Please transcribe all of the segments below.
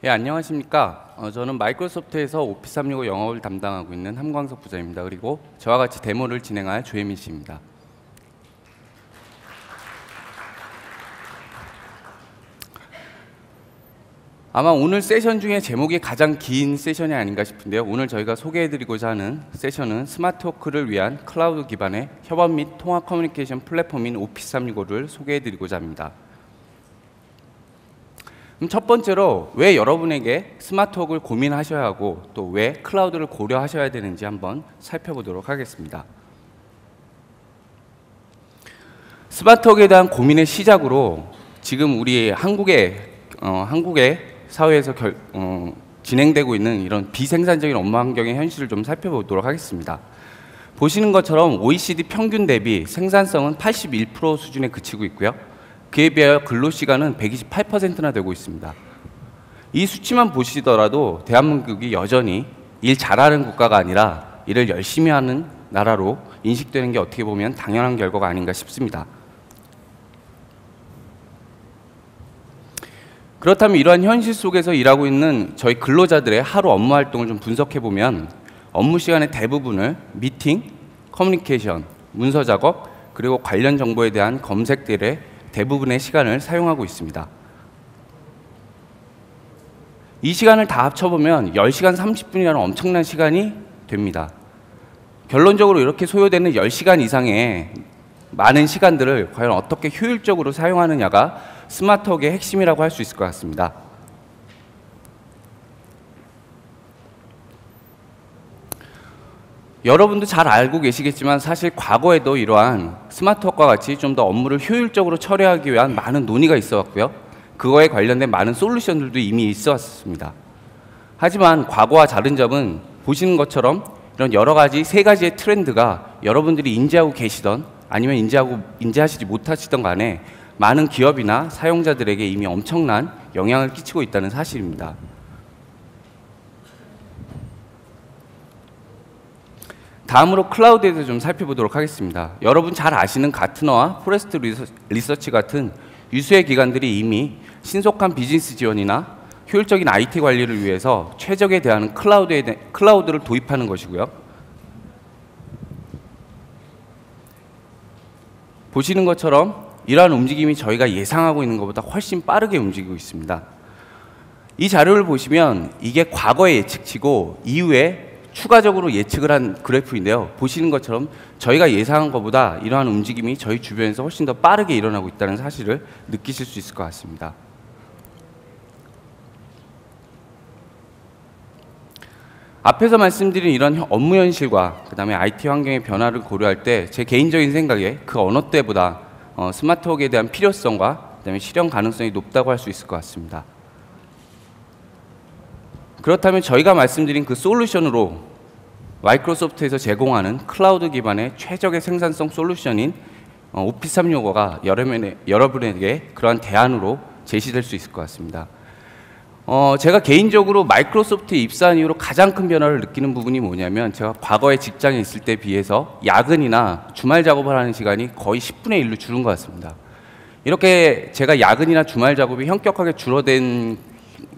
예, 안녕하십니까. 저는 마이크로소프트에서 오피스 365 영업을 담당하고 있는 함광석 부장입니다. 그리고 저와 같이 데모를 진행할 조혜민 씨입니다. 아마 오늘 세션 중에 제목이 가장 긴 세션이 아닌가 싶은데요. 오늘 저희가 소개해드리고자 하는 세션은 스마트워크를 위한 클라우드 기반의 협업 및 통합 커뮤니케이션 플랫폼인 오피스 365를 소개해드리고자 합니다. 그럼 첫 번째로 왜 여러분에게 스마트워크를 고민하셔야 하고 또 왜 클라우드를 고려하셔야 되는지 한번 살펴보도록 하겠습니다. 스마트워크에 대한 고민의 시작으로 지금 우리 한국의 사회에서 진행되고 있는 이런 비생산적인 업무 환경의 현실을 좀 살펴보도록 하겠습니다. 보시는 것처럼 OECD 평균 대비 생산성은 81% 수준에 그치고 있고요. 그에 비하여 근로시간은 128%나 되고 있습니다. 이 수치만 보시더라도 대한민국이 여전히 일 잘하는 국가가 아니라 일을 열심히 하는 나라로 인식되는 게 어떻게 보면 당연한 결과가 아닌가 싶습니다. 그렇다면 이러한 현실 속에서 일하고 있는 저희 근로자들의 하루 업무 활동을 좀 분석해보면 업무 시간의 대부분을 미팅, 커뮤니케이션, 문서 작업, 그리고 관련 정보에 대한 검색들의 대부분의 시간을 사용하고 있습니다. 이 시간을 다 합쳐보면 10시간 30분이라는 엄청난 시간이 됩니다. 결론적으로 이렇게 소요되는 10시간 이상의 많은 시간들을 과연 어떻게 효율적으로 사용하느냐가 스마트워크의 핵심이라고 할 수 있을 것 같습니다. 여러분도 잘 알고 계시겠지만 사실 과거에도 이러한 스마트워크와 같이 좀 더 업무를 효율적으로 처리하기 위한 많은 논의가 있어 왔고요. 그거에 관련된 많은 솔루션들도 이미 있어 왔습니다. 하지만 과거와 다른 점은 보시는 것처럼 이런 여러 가지 세 가지의 트렌드가 여러분들이 인지하고 계시던 아니면 인지하시지 못하시던 간에 많은 기업이나 사용자들에게 이미 엄청난 영향을 끼치고 있다는 사실입니다. 다음으로 클라우드에 대해서 좀 살펴보도록 하겠습니다. 여러분 잘 아시는 가트너와 포레스트 리서치 같은 유수의 기관들이 이미 신속한 비즈니스 지원이나 효율적인 IT 관리를 위해서 최적에 대한 클라우드를 도입하는 것이고요. 보시는 것처럼 이러한 움직임이 저희가 예상하고 있는 것보다 훨씬 빠르게 움직이고 있습니다. 이 자료를 보시면 이게 과거의 예측치고 이후에 추가적으로 예측을 한 그래프인데요. 보시는 것처럼 저희가 예상한 것보다 이러한 움직임이 저희 주변에서 훨씬 더 빠르게 일어나고 있다는 사실을 느끼실 수 있을 것 같습니다. 앞에서 말씀드린 이런 업무 현실과 그다음에 IT 환경의 변화를 고려할 때 제 개인적인 생각에 그 어느 때보다 스마트워크에 대한 필요성과 그다음에 실현 가능성이 높다고 할 수 있을 것 같습니다. 그렇다면 저희가 말씀드린 그 솔루션으로 마이크로소프트에서 제공하는 클라우드 기반의 최적의 생산성 솔루션인 오피스 365가 여러분에게 그러한 대안으로 제시될 수 있을 것 같습니다. 제가 개인적으로 마이크로소프트에 입사한 이후로 가장 큰 변화를 느끼는 부분이 뭐냐면 제가 과거에 직장에 있을 때 비해서 야근이나 주말 작업을 하는 시간이 거의 10분의 1로 줄은 것 같습니다. 이렇게 제가 야근이나 주말 작업이 현격하게 줄어든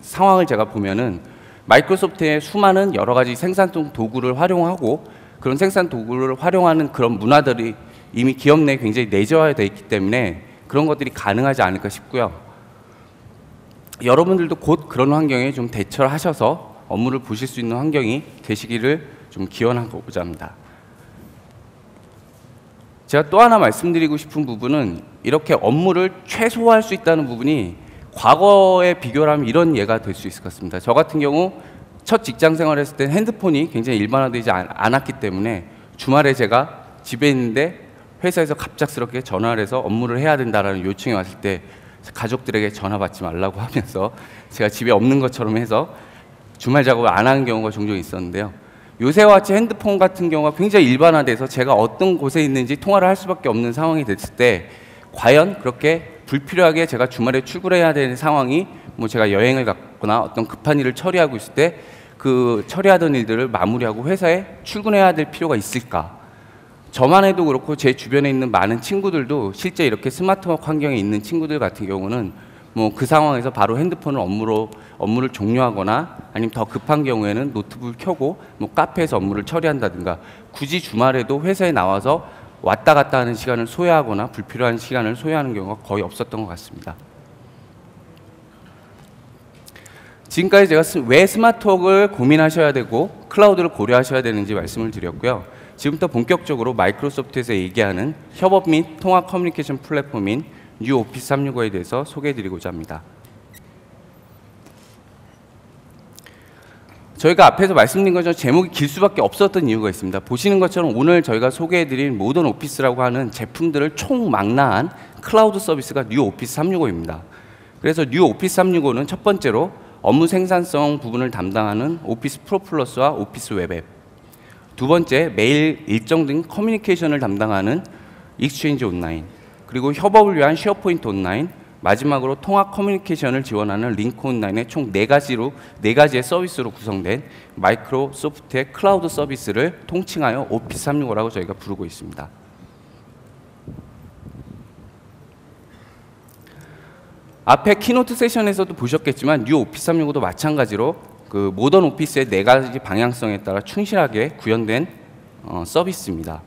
상황을 제가 보면은 마이크로소프트의 수많은 여러 가지 생산성 도구를 활용하고 그런 생산 도구를 활용하는 그런 문화들이 이미 기업 내에 굉장히 내재화되어 있기 때문에 그런 것들이 가능하지 않을까 싶고요. 여러분들도 곧 그런 환경에 좀 대처를 하셔서 업무를 보실 수 있는 환경이 되시기를 좀 기원하고자 합니다. 제가 또 하나 말씀드리고 싶은 부분은 이렇게 업무를 최소화할 수 있다는 부분이 과거에 비교를 하면 이런 예가 될 수 있을 것 같습니다. 저 같은 경우 첫 직장 생활을 했을 때 핸드폰이 굉장히 일반화되지 않았기 때문에 주말에 제가 집에 있는데 회사에서 갑작스럽게 전화를 해서 업무를 해야 된다는 요청이 왔을 때 가족들에게 전화 받지 말라고 하면서 제가 집에 없는 것처럼 해서 주말 작업을 안 하는 경우가 종종 있었는데요. 요새와 같이 핸드폰 같은 경우가 굉장히 일반화돼서 제가 어떤 곳에 있는지 통화를 할 수밖에 없는 상황이 됐을 때 과연 그렇게 불필요하게 제가 주말에 출근해야 되는 상황이 뭐 제가 여행을 갔거나 어떤 급한 일을 처리하고 있을 때 그 처리하던 일들을 마무리하고 회사에 출근해야 될 필요가 있을까? 저만 해도 그렇고 제 주변에 있는 많은 친구들도 실제 이렇게 스마트워크 환경에 있는 친구들 같은 경우는 뭐 그 상황에서 바로 핸드폰을 업무를 종료하거나 아니면 더 급한 경우에는 노트북을 켜고 뭐 카페에서 업무를 처리한다든가 굳이 주말에도 회사에 나와서 왔다 갔다 하는 시간을 소요하거나 불필요한 시간을 소요하는 경우가 거의 없었던 것 같습니다. 지금까지 제가 왜 스마트워크를 고민하셔야 되고 클라우드를 고려하셔야 되는지 말씀을 드렸고요. 지금부터 본격적으로 마이크로소프트에서 얘기하는 협업 및 통합 커뮤니케이션 플랫폼인 뉴 오피스 365에 대해서 소개해드리고자 합니다. 저희가 앞에서 말씀드린 것처럼 제목이 길 수밖에 없었던 이유가 있습니다. 보시는 것처럼 오늘 저희가 소개해드린 모던 오피스라고 하는 제품들을 총망라한 클라우드 서비스가 뉴 오피스 365입니다. 그래서 뉴 오피스 365는 첫 번째로 업무 생산성 부분을 담당하는 오피스 프로 플러스와 오피스 웹앱, 두 번째 메일 일정 등 커뮤니케이션을 담당하는 익스체인지 온라인, 그리고 협업을 위한 쉐어포인트 온라인, 마지막으로 통합 커뮤니케이션을 지원하는 링크 온라인의 총 4가지의 서비스로 구성된 마이크로소프트의 클라우드 서비스를 통칭하여 오피스 365라고 저희가 부르고 있습니다. 앞에 키노트 세션에서도 보셨겠지만 뉴 오피스 365도 마찬가지로 그 모던 오피스의 4가지 방향성에 따라 충실하게 구현된 서비스입니다.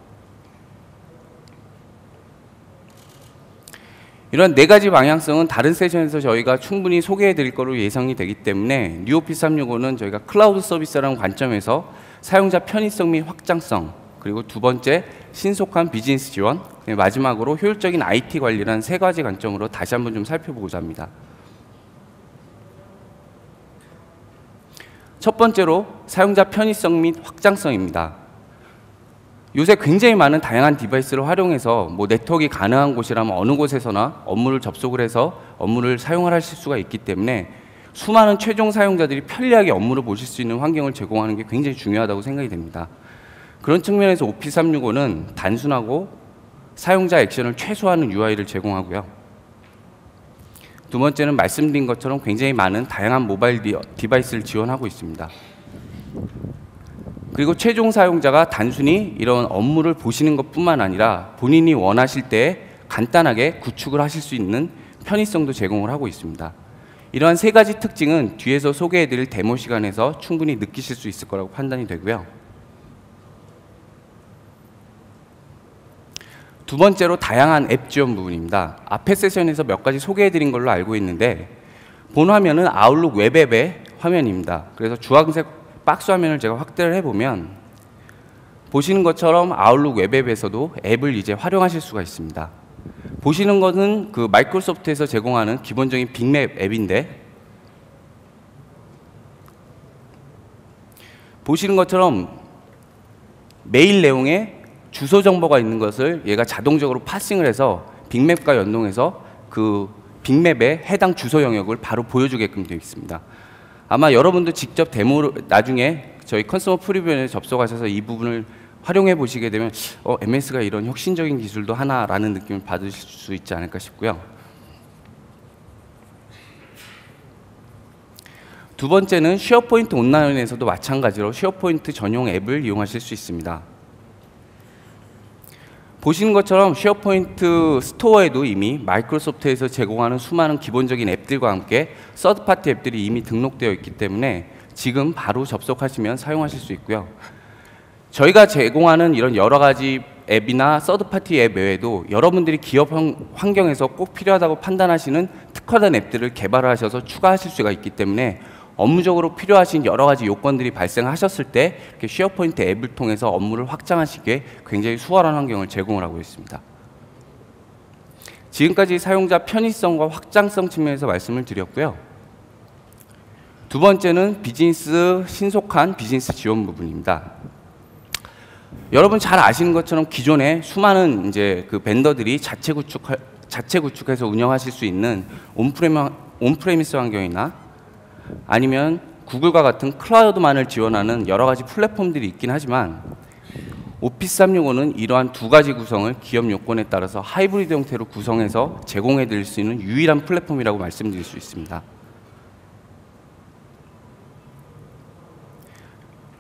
이런 4가지 방향성은 다른 세션에서 저희가 충분히 소개해 드릴 거로 예상이 되기 때문에 뉴 오피스 365는 저희가 클라우드 서비스라는 관점에서 사용자 편의성 및 확장성, 그리고 두 번째 신속한 비즈니스 지원, 마지막으로 효율적인 IT 관리라는 3가지 관점으로 다시 한번 좀 살펴보고자 합니다. 첫 번째로 사용자 편의성 및 확장성입니다. 요새 굉장히 많은 다양한 디바이스를 활용해서 뭐 네트워크가 가능한 곳이라면 어느 곳에서나 업무를 접속을 해서 업무를 사용하실 수가 있기 때문에 수많은 최종 사용자들이 편리하게 업무를 보실 수 있는 환경을 제공하는 게 굉장히 중요하다고 생각이 됩니다. 그런 측면에서 오피스 365는 단순하고 사용자 액션을 최소화하는 UI를 제공하고요. 두 번째는 말씀드린 것처럼 굉장히 많은 다양한 모바일 디바이스를 지원하고 있습니다. 그리고 최종 사용자가 단순히 이런 업무를 보시는 것뿐만 아니라 본인이 원하실 때 간단하게 구축을 하실 수 있는 편의성도 제공을 하고 있습니다. 이러한 3가지 특징은 뒤에서 소개해드릴 데모 시간에서 충분히 느끼실 수 있을 거라고 판단이 되고요. 두 번째로 다양한 앱 지원 부분입니다. 앞에 세션에서 몇 가지 소개해드린 걸로 알고 있는데 본 화면은 아웃룩 웹앱의 화면입니다. 그래서 주황색 박스 화면을 제가 확대를 해보면 보시는 것처럼 아웃룩 웹앱에서도 앱을 이제 활용하실 수가 있습니다. 보시는 것은 그 마이크로소프트에서 제공하는 기본적인 빅맵 앱인데 보시는 것처럼 메일 내용에 주소 정보가 있는 것을 얘가 자동적으로 파싱을 해서 빅맵과 연동해서 그 빅맵의 해당 주소 영역을 바로 보여주게끔 되어 있습니다. 아마 여러분도 직접 데모를 나중에 저희 컨슈머 프리뷰에 접속하셔서 이 부분을 활용해 보시게 되면 MS가 이런 혁신적인 기술도 하나라는 느낌을 받으실 수 있지 않을까 싶고요. 두 번째는 쉐어포인트 온라인에서도 마찬가지로 쉐어포인트 전용 앱을 이용하실 수 있습니다. 보시는 것처럼 쉐어포인트 스토어에도 이미 마이크로소프트에서 제공하는 수많은 기본적인 앱들과 함께 서드파티 앱들이 이미 등록되어 있기 때문에 지금 바로 접속하시면 사용하실 수 있고요. 저희가 제공하는 이런 여러 가지 앱이나 서드파티 앱 외에도 여러분들이 기업 환경에서 꼭 필요하다고 판단하시는 특화된 앱들을 개발하셔서 추가하실 수가 있기 때문에 업무적으로 필요하신 여러 가지 요건들이 발생하셨을 때 이렇게 쉐어포인트 앱을 통해서 업무를 확장하시기에 굉장히 수월한 환경을 제공을 하고 있습니다. 지금까지 사용자 편의성과 확장성 측면에서 말씀을 드렸고요. 두 번째는 신속한 비즈니스 지원 부분입니다. 여러분 잘 아시는 것처럼 기존에 수많은 이제 그 벤더들이 자체 구축해서 운영하실 수 있는 온프레미스 환경이나 아니면 구글과 같은 클라우드만을 지원하는 여러 가지 플랫폼들이 있긴 하지만 오피스 365는 이러한 2가지 구성을 기업 요건에 따라서 하이브리드 형태로 구성해서 제공해 드릴 수 있는 유일한 플랫폼이라고 말씀드릴 수 있습니다.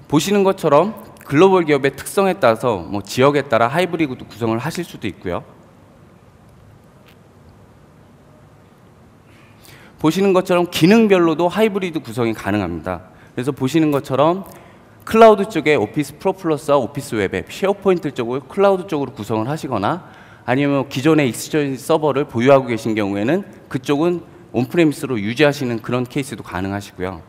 보시는 것처럼 글로벌 기업의 특성에 따라서 뭐 지역에 따라 하이브리드 구성을 하실 수도 있고요. 보시는 것처럼 기능별로도 하이브리드 구성이 가능합니다. 그래서 보시는 것처럼 클라우드 쪽에 오피스 프로 플러스와 오피스 웹앱, 쉐어포인트 쪽을 클라우드 쪽으로 구성을 하시거나 아니면 기존의 익스체인지 서버를 보유하고 계신 경우에는 그쪽은 온프레미스로 유지하시는 그런 케이스도 가능하시고요.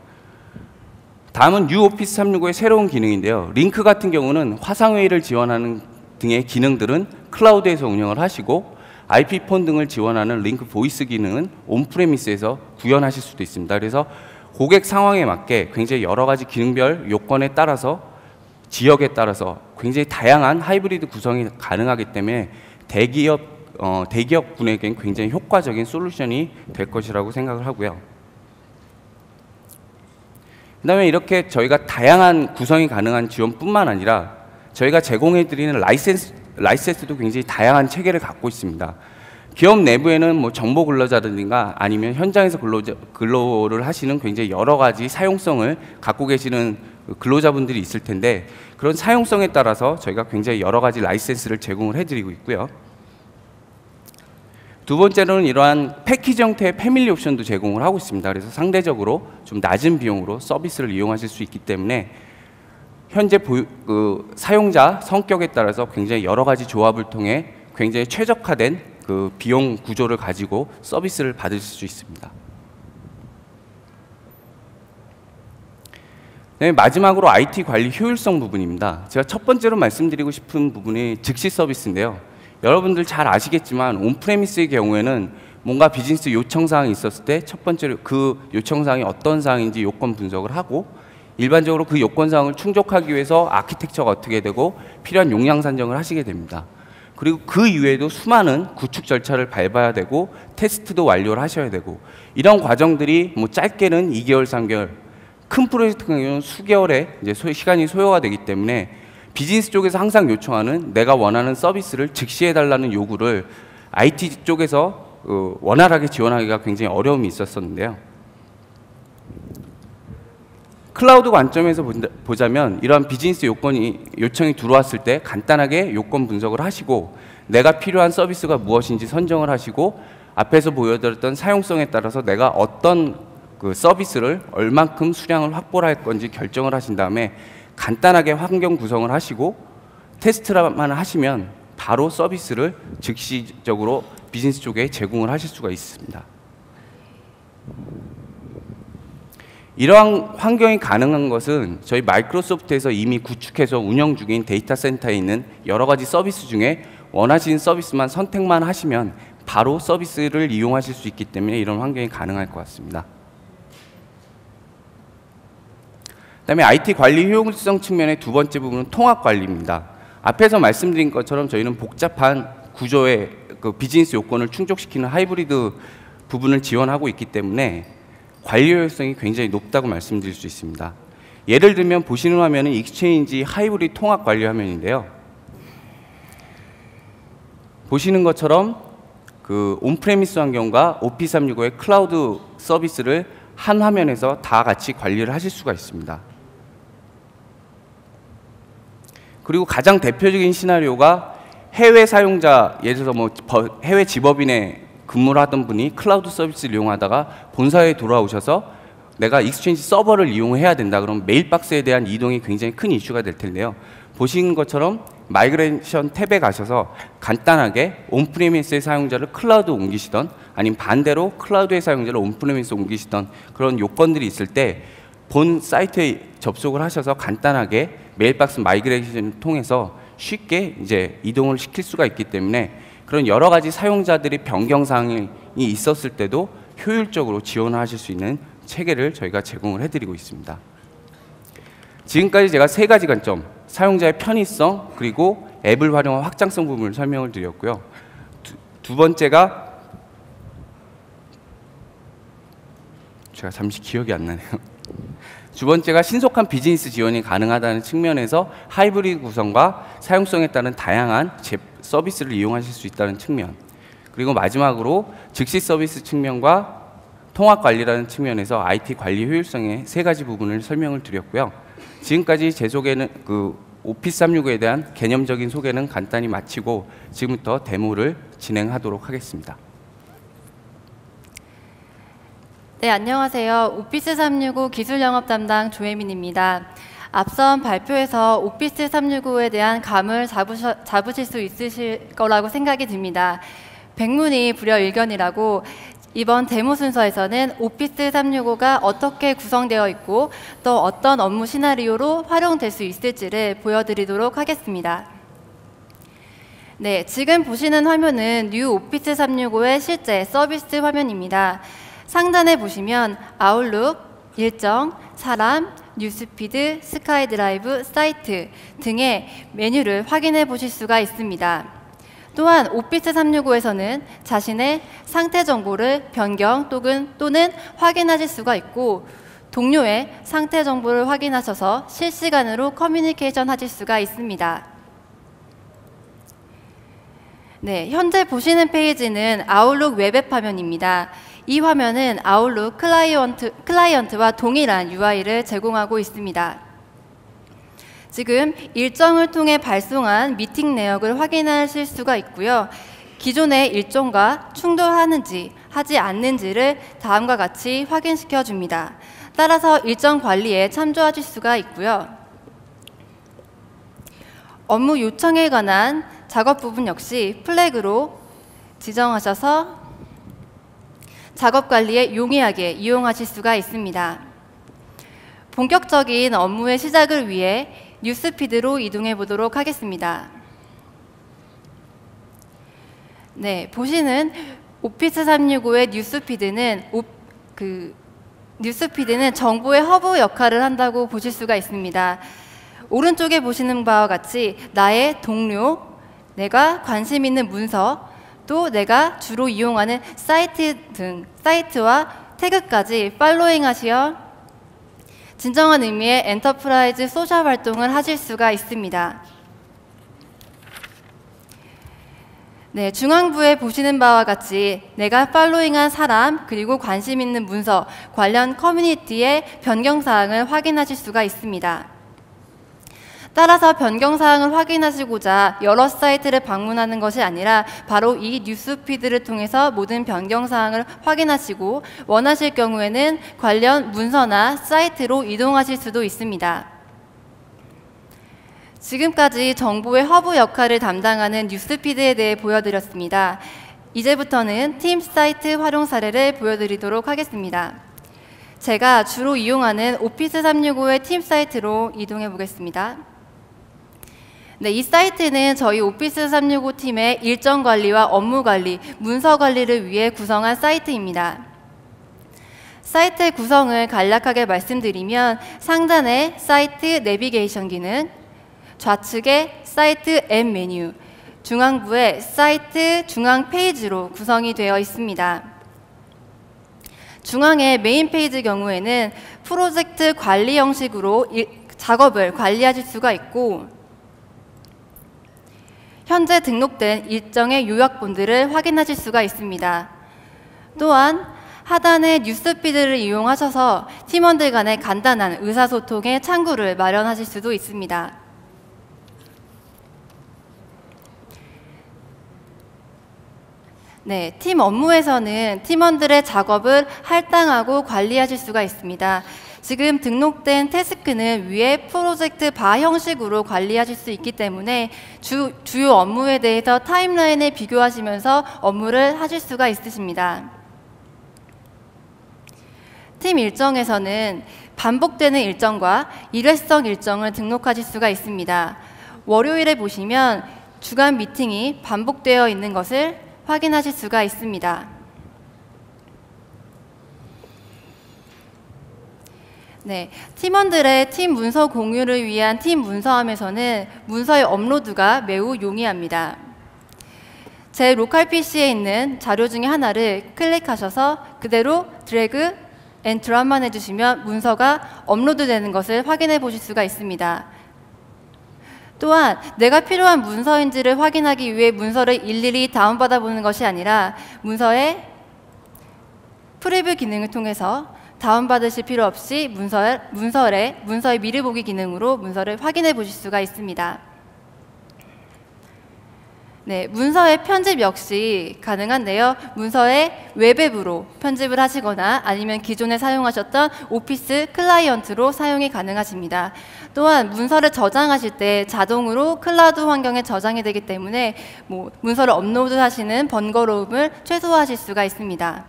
다음은 뉴 오피스 365의 새로운 기능인데요. 링크 같은 경우는 화상회의를 지원하는 등의 기능들은 클라우드에서 운영을 하시고 IP 폰 등을 지원하는 링크 보이스 기능은 온프레미스에서 구현하실 수도 있습니다. 그래서 고객 상황에 맞게 굉장히 여러 가지 기능별 요건에 따라서 지역에 따라서 굉장히 다양한 하이브리드 구성이 가능하기 때문에 대기업 분에겐 굉장히 효과적인 솔루션이 될 것이라고 생각을 하고요. 그 다음에 이렇게 저희가 다양한 구성이 가능한 지원뿐만 아니라 저희가 제공해드리는 라이센스도 굉장히 다양한 체계를 갖고 있습니다. 기업 내부에는 뭐 정보 근로자든가 아니면 현장에서 근로를 하시는 굉장히 여러 가지 사용성을 갖고 계시는 근로자분들이 있을 텐데 그런 사용성에 따라서 저희가 굉장히 여러 가지 라이센스를 제공을 해드리고 있고요. 두 번째로는 이러한 패키지 형태의 패밀리 옵션도 제공을 하고 있습니다. 그래서 상대적으로 좀 낮은 비용으로 서비스를 이용하실 수 있기 때문에 현재 사용자 성격에 따라서 굉장히 여러 가지 조합을 통해 굉장히 최적화된 그 비용 구조를 가지고 서비스를 받으실 수 있습니다. 네, 마지막으로 IT 관리 효율성 부분입니다. 제가 첫 번째로 말씀드리고 싶은 부분이 즉시 서비스인데요. 여러분들 잘 아시겠지만 온프레미스의 경우에는 뭔가 비즈니스 요청사항이 있었을 때 첫 번째로 그 요청사항이 어떤 사항인지 요건 분석을 하고 일반적으로 그 요건사항을 충족하기 위해서 아키텍처가 어떻게 되고 필요한 용량 산정을 하시게 됩니다. 그리고 그 이외에도 수많은 구축 절차를 밟아야 되고 테스트도 완료를 하셔야 되고 이런 과정들이 뭐 짧게는 2개월, 3개월 큰 프로젝트 같은 경우는 수개월의 이제 시간이 소요가 되기 때문에 비즈니스 쪽에서 항상 요청하는 내가 원하는 서비스를 즉시 해달라는 요구를 IT 쪽에서 원활하게 지원하기가 굉장히 어려움이 있었었는데요. 클라우드 관점에서 보자면 이러한 비즈니스 요청이 들어왔을 때 간단하게 요건 분석을 하시고 내가 필요한 서비스가 무엇인지 선정을 하시고 앞에서 보여드렸던 사용성에 따라서 내가 어떤 그 서비스를 얼만큼 수량을 확보를 할 건지 결정을 하신 다음에 간단하게 환경 구성을 하시고 테스트만 하시면 바로 서비스를 즉시적으로 비즈니스 쪽에 제공을 하실 수가 있습니다. 이러한 환경이 가능한 것은 저희 마이크로소프트에서 이미 구축해서 운영 중인 데이터 센터에 있는 여러 가지 서비스 중에 원하시는 서비스만 선택만 하시면 바로 서비스를 이용하실 수 있기 때문에 이런 환경이 가능할 것 같습니다. 그다음에 IT 관리 효율성 측면의 두 번째 부분은 통합 관리입니다. 앞에서 말씀드린 것처럼 저희는 복잡한 구조의 그 비즈니스 요건을 충족시키는 하이브리드 부분을 지원하고 있기 때문에 관리 효율성이 굉장히 높다고 말씀드릴 수 있습니다. 예를 들면 보시는 화면은 익스체인지 하이브리드 통합 관리 화면인데요. 보시는 것처럼 그 온프레미스 환경과 오피스 365의 클라우드 서비스를 한 화면에서 다 같이 관리를 하실 수가 있습니다. 그리고 가장 대표적인 시나리오가 해외 사용자, 예를 들어서 뭐 해외 집업인에 근무를 하던 분이 클라우드 서비스를 이용하다가 본사에 돌아오셔서 내가 익스체인지 서버를 이용해야 된다. 그러면 메일박스에 대한 이동이 굉장히 큰 이슈가 될 텐데요. 보신 것처럼 마이그레이션 탭에 가셔서 간단하게 온프레미스의 사용자를 클라우드 옮기시던 아니면 반대로 클라우드의 사용자를 온프레미스 옮기시던 그런 요건들이 있을 때 본 사이트에 접속을 하셔서 간단하게 메일박스 마이그레이션을 통해서 쉽게 이제 이동을 시킬 수가 있기 때문에 그런 여러 가지 사용자들이 변경 사항이 있었을 때도 효율적으로 지원을 하실 수 있는 체계를 저희가 제공을 해드리고 있습니다. 지금까지 제가 세 가지 관점, 사용자의 편의성 그리고 앱을 활용한 확장성 부분을 설명을 드렸고요. 두 번째가 제가 잠시 기억이 안 나네요. 두 번째가 신속한 비즈니스 지원이 가능하다는 측면에서 하이브리드 구성과 사용성에 따른 다양한 서비스를 이용하실 수 있다는 측면, 그리고 마지막으로 즉시 서비스 측면과 통합 관리라는 측면에서 IT 관리 효율성의 세 가지 부분을 설명을 드렸고요. 지금까지 제 소개는 그 오피스 365에 대한 개념적인 소개는 간단히 마치고 지금부터 데모를 진행하도록 하겠습니다. 네, 안녕하세요. 오피스 365 기술 영업 담당 조혜민입니다. 앞선 발표에서 오피스 365에 대한 감을 잡으실 수 있으실 거라고 생각이 듭니다. 백문이 불여일견이라고 이번 데모 순서에서는 오피스 365가 어떻게 구성되어 있고 또 어떤 업무 시나리오로 활용될 수 있을지를 보여드리도록 하겠습니다. 네, 지금 보시는 화면은 뉴 오피스 365의 실제 서비스 화면입니다. 상단에 보시면 아웃룩, 일정, 사람, 뉴스피드, 스카이드라이브, 사이트 등의 메뉴를 확인해 보실 수가 있습니다. 또한 오피스 365에서는 자신의 상태 정보를 변경 또는 확인하실 수가 있고 동료의 상태 정보를 확인하셔서 실시간으로 커뮤니케이션 하실 수가 있습니다. 네, 현재 보시는 페이지는 아웃룩 웹앱 화면입니다. 이 화면은 아웃룩 클라이언트와 동일한 UI를 제공하고 있습니다. 지금 일정을 통해 발송한 미팅 내역을 확인하실 수가 있고요. 기존의 일정과 충돌하는지 하지 않는지를 다음과 같이 확인시켜 줍니다. 따라서 일정 관리에 참조하실 수가 있고요. 업무 요청에 관한 작업 부분 역시 플래그로 지정하셔서 작업 관리에 용이하게 이용하실 수가 있습니다. 본격적인 업무의 시작을 위해 뉴스피드로 이동해 보도록 하겠습니다. 네, 보시는 오피스 365의 뉴스피드는 정보의 허브 역할을 한다고 보실 수가 있습니다. 오른쪽에 보시는 바와 같이 나의 동료, 내가 관심 있는 문서, 또 내가 주로 이용하는 사이트와 태그까지 팔로잉 하시어 진정한 의미의 엔터프라이즈 소셜 활동을 하실 수가 있습니다. 네, 중앙부에 보시는 바와 같이 내가 팔로잉한 사람 그리고 관심 있는 문서, 관련 커뮤니티의 변경사항을 확인하실 수가 있습니다. 따라서 변경사항을 확인하시고자 여러 사이트를 방문하는 것이 아니라 바로 이 뉴스피드를 통해서 모든 변경사항을 확인하시고 원하실 경우에는 관련 문서나 사이트로 이동하실 수도 있습니다. 지금까지 정보의 허브 역할을 담당하는 뉴스피드에 대해 보여드렸습니다. 이제부터는 팀 사이트 활용 사례를 보여드리도록 하겠습니다. 제가 주로 이용하는 오피스 365의 팀 사이트로 이동해 보겠습니다. 네, 이 사이트는 저희 오피스 365 팀의 일정 관리와 업무 관리, 문서 관리를 위해 구성한 사이트입니다. 사이트의 구성을 간략하게 말씀드리면 상단에 사이트 내비게이션 기능, 좌측에 사이트 앱 메뉴, 중앙부에 사이트 중앙 페이지로 구성이 되어 있습니다. 중앙의 메인 페이지 경우에는 프로젝트 관리 형식으로 작업을 관리하실 수가 있고 현재 등록된 일정의 요약본들을 확인하실 수가 있습니다. 또한 하단의 뉴스피드를 이용하셔서 팀원들 간의 간단한 의사소통의 창구를 마련하실 수도 있습니다. 네, 팀 업무에서는 팀원들의 작업을 할당하고 관리하실 수가 있습니다. 지금 등록된 태스크는 위에 프로젝트 바 형식으로 관리하실 수 있기 때문에 주요 업무에 대해서 타임라인에 비교하시면서 업무를 하실 수가 있으십니다. 팀 일정에서는 반복되는 일정과 일회성 일정을 등록하실 수가 있습니다. 월요일에 보시면 주간 미팅이 반복되어 있는 것을 확인하실 수가 있습니다. 네, 팀원들의 팀 문서 공유를 위한 팀 문서함에서는 문서의 업로드가 매우 용이합니다. 제 로컬 PC에 있는 자료 중에 하나를 클릭하셔서 그대로 드래그 앤 드랍만 해주시면 문서가 업로드되는 것을 확인해 보실 수가 있습니다. 또한 내가 필요한 문서인지를 확인하기 위해 문서를 일일이 다운받아 보는 것이 아니라 문서의 프리뷰 기능을 통해서 다운받으실 필요 없이 문서의 미리 보기 기능으로 문서를 확인해 보실 수가 있습니다. 네, 문서의 편집 역시 가능한데요. 문서의 웹앱으로 편집을 하시거나 아니면 기존에 사용하셨던 오피스 클라이언트로 사용이 가능하십니다. 또한 문서를 저장하실 때 자동으로 클라우드 환경에 저장이 되기 때문에 문서를 업로드하시는 번거로움을 최소화하실 수가 있습니다.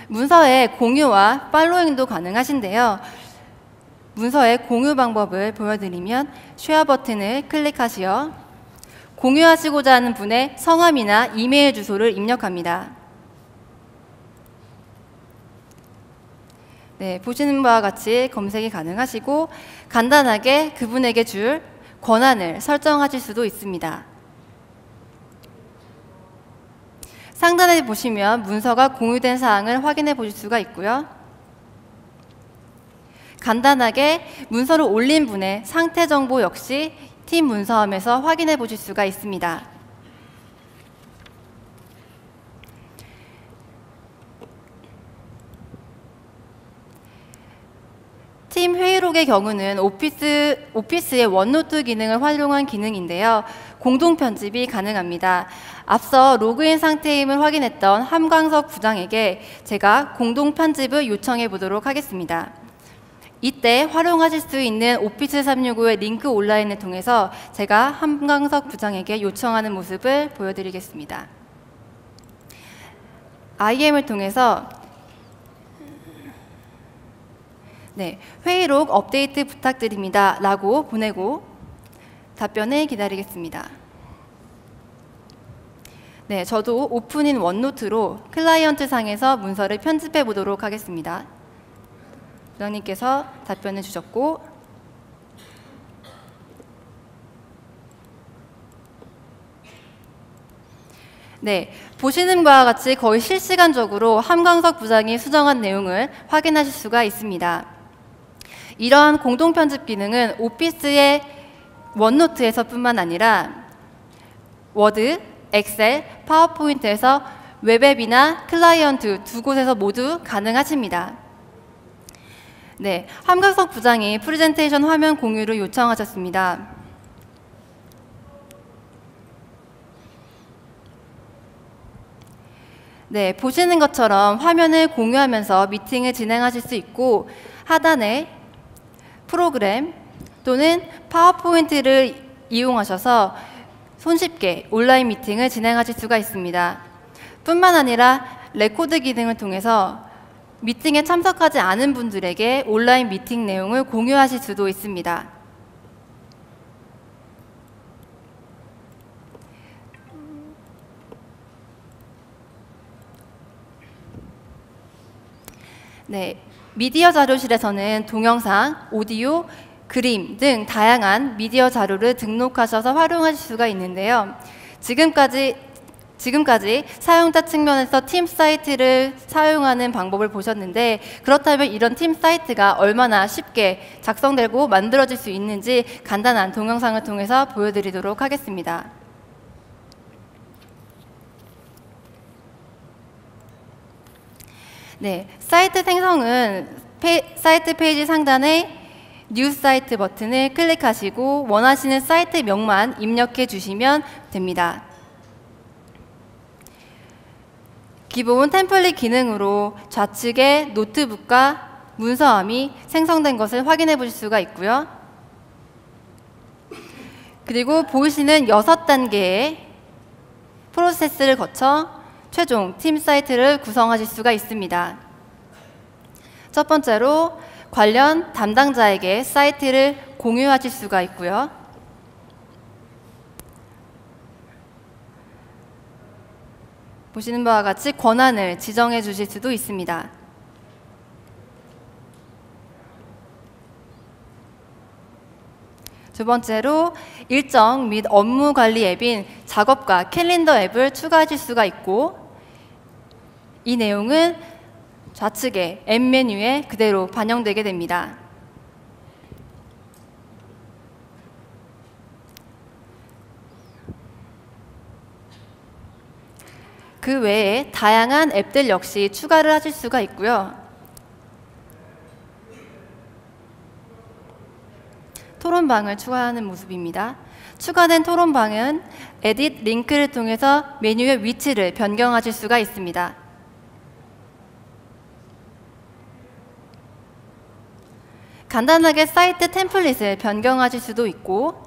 문서의 공유와 팔로잉도 가능하신데요. 문서의 공유 방법을 보여드리면 쉐어 버튼을 클릭하시어 공유하시고자 하는 분의 성함이나 이메일 주소를 입력합니다. 네, 보시는 바와 같이 검색이 가능하시고 간단하게 그분에게 줄 권한을 설정하실 수도 있습니다. 상단에 보시면 문서가 공유된 사항을 확인해 보실 수가 있고요. 간단하게 문서를 올린 분의 상태 정보 역시 팀 문서함에서 확인해 보실 수가 있습니다. 팀 회의록의 경우는 오피스의 원노트 기능을 활용한 기능인데요. 공동 편집이 가능합니다. 앞서 로그인 상태임을 확인했던 함광석 부장에게 제가 공동 편집을 요청해 보도록 하겠습니다. 이때 활용하실 수 있는 오피스 365의 링크 온라인을 통해서 제가 함광석 부장에게 요청하는 모습을 보여드리겠습니다. IM을 통해서 네, 회의록 업데이트 부탁드립니다 라고 보내고 답변을 기다리겠습니다. 네, 저도 오픈인 원노트로 클라이언트 상에서 문서를 편집해 보도록 하겠습니다. 부장님께서 답변을 주셨고 네, 보시는 바와 같이 거의 실시간적으로 함광석 부장이 수정한 내용을 확인하실 수가 있습니다. 이러한 공동 편집 기능은 오피스의 원노트에서 뿐만 아니라 워드, 엑셀, 파워포인트에서 웹앱이나 클라이언트 두 곳에서 모두 가능하십니다. 네, 함광석 부장이 프레젠테이션 화면 공유를 요청하셨습니다. 네, 보시는 것처럼 화면을 공유하면서 미팅을 진행하실 수 있고 하단에 프로그램 또는 파워포인트를 이용하셔서 손쉽게 온라인 미팅을 진행하실 수가 있습니다. 뿐만 아니라 레코드 기능을 통해서 미팅에 참석하지 않은 분들에게 온라인 미팅 내용을 공유하실 수도 있습니다. 네, 미디어 자료실에서는 동영상, 오디오, 그림 등 다양한 미디어 자료를 등록하셔서 활용하실 수가 있는데요. 지금까지 사용자 측면에서 팀 사이트를 사용하는 방법을 보셨는데 그렇다면 이런 팀 사이트가 얼마나 쉽게 작성되고 만들어질 수 있는지 간단한 동영상을 통해서 보여드리도록 하겠습니다. 네, 사이트 생성은 사이트 페이지 상단에 뉴 사이트 버튼을 클릭하시고 원하시는 사이트 명만 입력해 주시면 됩니다. 기본 템플릿 기능으로 좌측에 노트북과 문서함이 생성된 것을 확인해 보실 수가 있고요. 그리고 보이시는 6단계의 프로세스를 거쳐 최종 팀 사이트를 구성하실 수가 있습니다. 첫 번째로 관련 담당자에게 사이트를 공유하실 수가 있고요. 보시는 바와 같이 권한을 지정해 주실 수도 있습니다. 두 번째로 일정 및 업무 관리 앱인 작업과 캘린더 앱을 추가하실 수가 있고 이 내용은 좌측의 앱 메뉴에 그대로 반영되게 됩니다. 그 외에 다양한 앱들 역시 추가를 하실 수가 있고요. 토론방을 추가하는 모습입니다. 추가된 토론방은 에딧 링크를 통해서 메뉴의 위치를 변경하실 수가 있습니다. 간단하게 사이트 템플릿을 변경하실 수도 있고,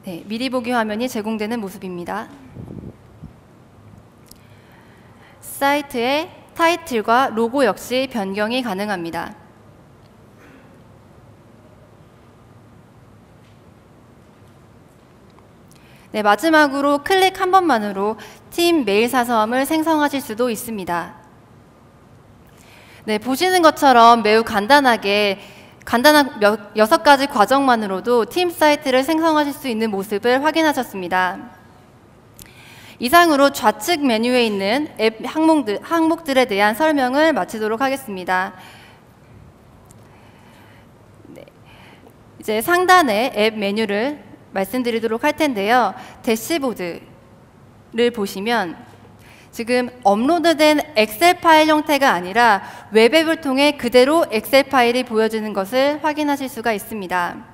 네, 미리 보기 화면이 제공되는 모습입니다. 사이트의 타이틀과 로고 역시 변경이 가능합니다. 네, 마지막으로 클릭 한 번만으로 팀 메일 사서함을 생성하실 수도 있습니다. 네, 보시는 것처럼 매우 간단한 6가지 과정만으로도 팀 사이트를 생성하실 수 있는 모습을 확인하셨습니다. 이상으로 좌측 메뉴에 있는 앱 항목들에 대한 설명을 마치도록 하겠습니다. 네, 이제 상단의 앱 메뉴를 말씀드리도록 할 텐데요. 대시보드를 보시면 지금 업로드된 엑셀 파일 형태가 아니라 웹앱을 통해 그대로 엑셀 파일이 보여지는 것을 확인하실 수가 있습니다.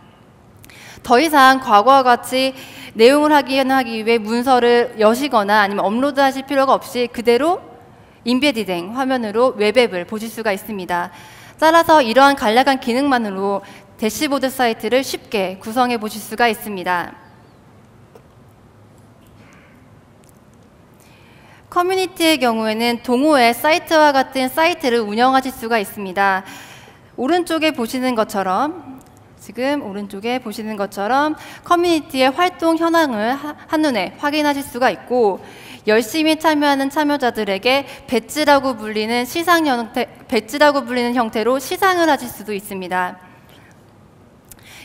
더 이상 과거와 같이 내용을 확인하기 위해 문서를 여시거나 아니면 업로드하실 필요가 없이 그대로 인베디딩 화면으로 웹앱을 보실 수가 있습니다. 따라서 이러한 간략한 기능만으로 대시보드 사이트를 쉽게 구성해 보실 수가 있습니다. 커뮤니티의 경우에는 동호회 사이트와 같은 사이트를 운영하실 수가 있습니다. 오른쪽에 보시는 것처럼 커뮤니티의 활동 현황을 한눈에 확인하실 수가 있고, 열심히 참여하는 참여자들에게 배지라고 불리는 형태로 시상을 하실 수도 있습니다.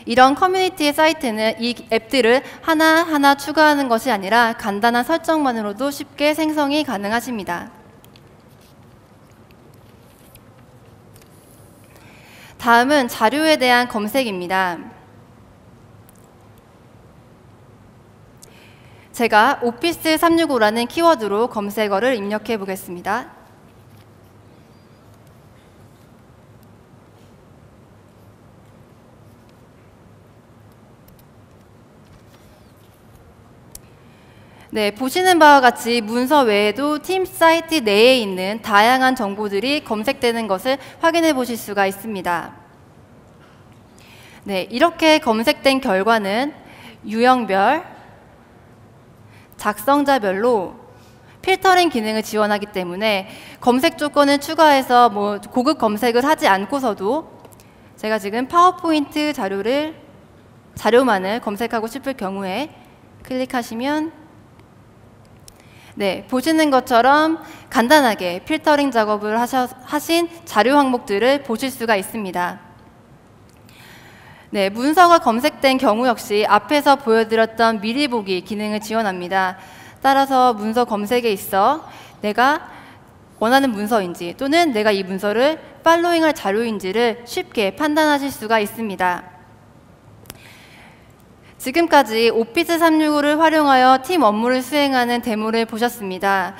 이런 커뮤니티의 사이트는 이 앱들을 하나하나 추가하는 것이 아니라 간단한 설정만으로도 쉽게 생성이 가능하십니다. 다음은 자료에 대한 검색입니다. 제가 오피스 365라는 키워드로 검색어를 입력해 보겠습니다. 네, 보시는 바와 같이 문서 외에도 팀 사이트 내에 있는 다양한 정보들이 검색되는 것을 확인해 보실 수가 있습니다. 네, 이렇게 검색된 결과는 유형별, 작성자별로 필터링 기능을 지원하기 때문에 검색 조건을 추가해서 고급 검색을 하지 않고서도 제가 지금 파워포인트 자료만을 검색하고 싶을 경우에 클릭하시면 네, 보시는 것처럼 간단하게 필터링 작업을 하신 자료 항목들을 보실 수가 있습니다. 네, 문서가 검색된 경우 역시 앞에서 보여드렸던 미리 보기 기능을 지원합니다. 따라서 문서 검색에 있어 내가 원하는 문서인지 또는 내가 이 문서를 팔로잉할 자료인지를 쉽게 판단하실 수가 있습니다. 지금까지 오피스 365를 활용하여 팀 업무를 수행하는 데모를 보셨습니다.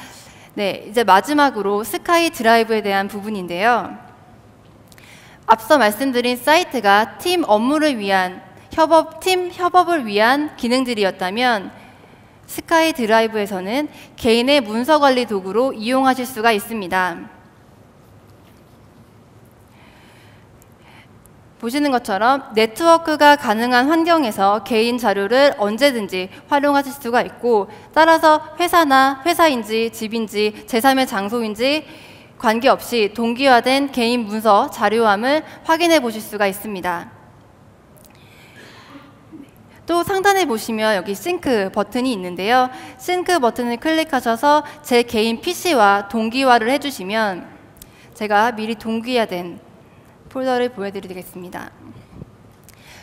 네, 이제 마지막으로 스카이 드라이브에 대한 부분인데요. 앞서 말씀드린 사이트가 팀 업무를 위한 팀 협업을 위한 기능들이었다면 스카이 드라이브에서는 개인의 문서 관리 도구로 이용하실 수가 있습니다. 보시는 것처럼 네트워크가 가능한 환경에서 개인 자료를 언제든지 활용하실 수가 있고, 따라서 회사인지 집인지 제3의 장소인지 관계없이 동기화된 개인 문서 자료함을 확인해 보실 수가 있습니다. 또 상단에 보시면 여기 싱크 버튼이 있는데요. 싱크 버튼을 클릭하셔서 제 개인 PC와 동기화를 해주시면 제가 미리 동기화된 폴더를 보여드리겠습니다.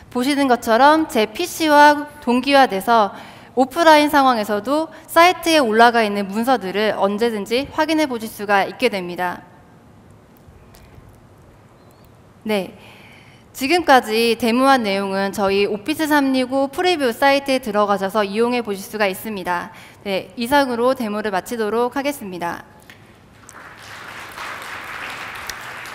보시는 것처럼 제 PC와 동기화돼서 오프라인 상황에서도 사이트에 올라가 있는 문서들을 언제든지 확인해 보실 수가 있게 됩니다. 네, 지금까지 데모한 내용은 저희 오피스 365 프리뷰 사이트에 들어가셔서 이용해 보실 수가 있습니다. 네, 이상으로 데모를 마치도록 하겠습니다.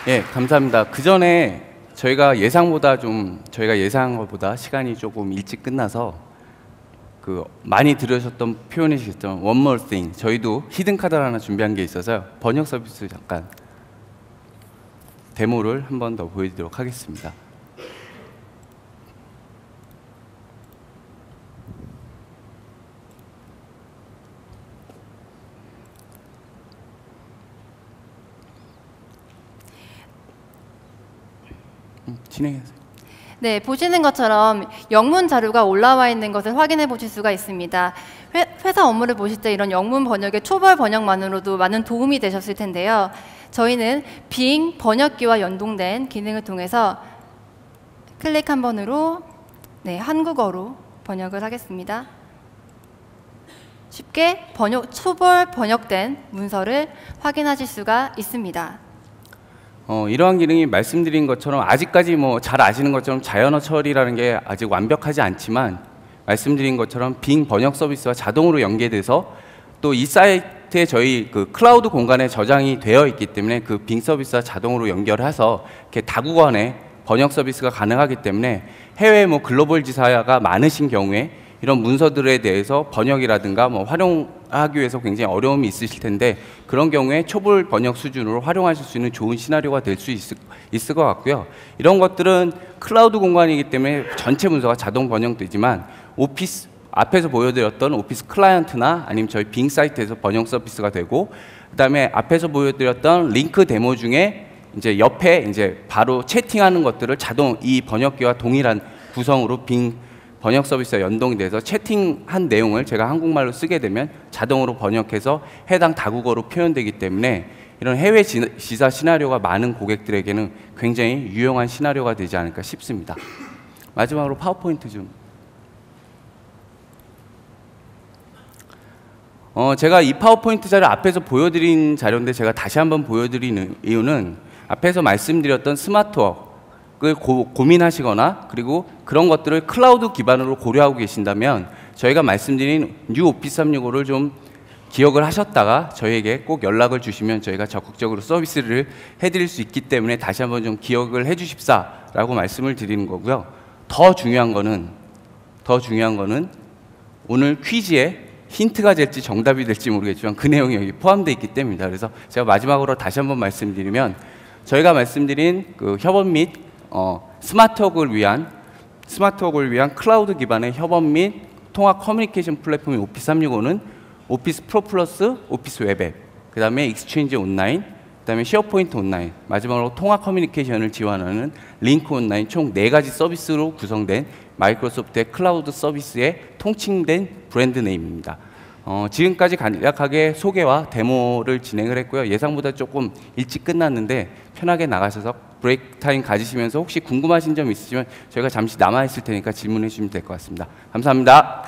예, 감사합니다. 그 전에 저희가 예상한 것보다 시간이 조금 일찍 끝나서 많이 들으셨던 표현이시겠지만 one more thing, 저희도 히든 카드를 하나 준비한 게 있어서요. 번역 서비스 잠깐 데모를 한 번 더 보여드리도록 하겠습니다. 진행하세요. 네, 보시는 것처럼 영문 자료가 올라와 있는 것을 확인해 보실 수가 있습니다. 회사 업무를 보실 때 이런 영문 번역의 초벌 번역만으로도 많은 도움이 되셨을 텐데요. 저희는 빙 번역기와 연동된 기능을 통해서 클릭 한 번으로 한국어로 번역을 하겠습니다. 쉽게 초벌 번역된 문서를 확인하실 수가 있습니다. 이러한 기능이 말씀드린 것처럼 아직까지 잘 아시는 것처럼 자연어 처리라는 게 아직 완벽하지 않지만 말씀드린 것처럼 빙 번역 서비스와 자동으로 연계돼서 또 이 사이트에 저희 클라우드 공간에 저장이 되어 있기 때문에 그 빙 서비스와 자동으로 연결해서 이렇게 다국어의 번역 서비스가 가능하기 때문에 해외 글로벌 지사가 많으신 경우에 이런 문서들에 대해서 번역이라든가 활용하기 위해서 굉장히 어려움이 있으실 텐데 그런 경우에 초벌 번역 수준으로 활용하실 수 있는 좋은 시나리오가 될 수 있을 것 같고요. 이런 것들은 클라우드 공간이기 때문에 전체 문서가 자동 번역되지만 오피스 앞에서 보여드렸던 오피스 클라이언트나 아니면 저희 빙 사이트에서 번역 서비스가 되고 그다음에 앞에서 보여드렸던 링크 데모 중에 이제 옆에 바로 채팅하는 것들을 자동 이 번역기와 동일한 구성으로 빙 번역 서비스와 연동이 돼서 채팅한 내용을 제가 한국말로 쓰게 되면 자동으로 번역해서 해당 다국어로 표현되기 때문에 이런 해외 지사 시나리오가 많은 고객들에게는 굉장히 유용한 시나리오가 되지 않을까 싶습니다. 마지막으로 파워포인트 좀. 제가 이 파워포인트 자료 앞에서 보여드린 자료인데 제가 다시 한번 보여드리는 이유는 앞에서 말씀드렸던 스마트워크를 고민하시거나 그리고 그런 것들을 클라우드 기반으로 고려하고 계신다면 저희가 말씀드린 뉴 오피스 365를 좀 기억을 하셨다가 저희에게 꼭 연락을 주시면 저희가 적극적으로 서비스를 해드릴 수 있기 때문에 다시 한번 좀 기억을 해주십사라고 말씀을 드리는 거고요. 더 중요한 거는 오늘 퀴즈에 힌트가 될지 정답이 될지 모르겠지만 그 내용이 여기 포함되어 있기 때문입니다. 그래서 제가 마지막으로 다시 한번 말씀드리면 저희가 말씀드린 그 협업 및 스마트워크를 위한 클라우드 기반의 협업 및 통합 커뮤니케이션 플랫폼인 오피스 365는 오피스 프로 플러스 오피스 웹앱, 그 다음에 익스체인지 온라인, 그 다음에 쉐어포인트 온라인, 마지막으로 통합 커뮤니케이션을 지원하는 링크 온라인 총 4가지 서비스로 구성된 마이크로소프트의 클라우드 서비스의 통칭된 브랜드 네임입니다. 지금까지 간략하게 소개와 데모를 진행을 했고요. 예상보다 조금 일찍 끝났는데 편하게 나가셔서 브레이크 타임 가지시면서 혹시 궁금하신 점 있으시면 저희가 잠시 남아있을 테니까 질문해 주시면 될 것 같습니다. 감사합니다.